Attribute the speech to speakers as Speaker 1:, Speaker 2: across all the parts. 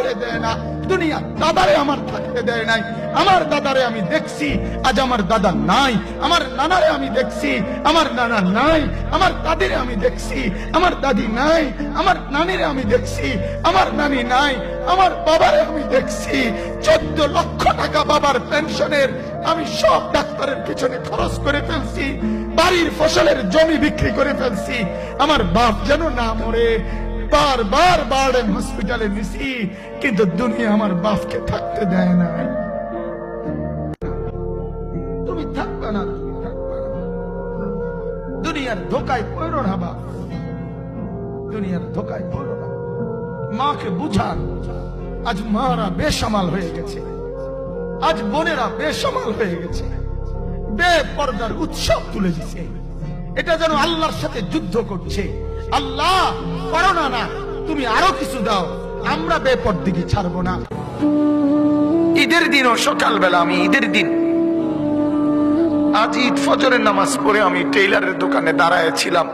Speaker 1: থাকতে দেয় না, দুনিয়া দাদারে আমার থাকতে দেয় নাই। আমার দাদারে আমি দেখছি, আজ আমার দাদা নাই। আমার নানারে আমি দেখছি, আমার নানা নাই। আমার দাদিরে আমি দেখছি, আমার দাদি নাই। আমার নানিরে আমি দেখছি, আমার নানি নাই। আমার বাবারে আমি দেখছি, 14 লক্ষ টাকা বাবার পেনশনের আমি সব ডাক্তারের পিছনে খরচ করে ফেলছি, বাড়ির ফসলের জমি বিক্রি করে ফেলছি। আমার বাপ যেন না মরে বারবার বারডেম হসপিটালে নিছি, কিন্তু দুনিয়া আমার বাপকে থাকতে দেয় না। তুমি থাকবে না, তুমি থাকবে না। দুনিয়ার ধোকায় পড়ো না বাপ, দুনিয়ার ধোকায় পড়ো না। মাকে বুঝান, আজ মারা বেসামাল হয়ে গেছে, আজ বোনেরা বেসামাল হয়ে গেছে, বেপরদার উৎসব তুলে দিছে। এটা যেন আল্লাহর সাথে যুদ্ধ করছে। আল্লাহ করোনা না, তুমি আরো কিছু দাও, আমরা বেপরদিকে ছাড়বো না। ঈদের দিনও সকালবেলা, আমি ঈদের দিন আজ ঈদ ফজরের নামাজ পড়ে আমি টেইলারের দোকানে দাঁড়ায় ছিলাম।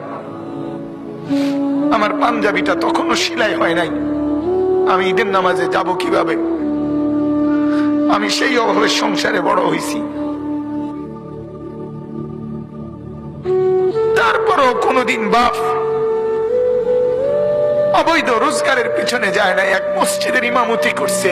Speaker 1: আমার পাঞ্জাবিটা তখনও সেলাই হয় নাই। আমি ঈদের নামাজে যাব কিভাবে? আমি সেই অভাবের সংসারে বড় হয়েছি। তারপরও কোনদিন বাপ অবৈধ রোজগারের পিছনে যায় না, এক মসজিদের ইমামতি করছে।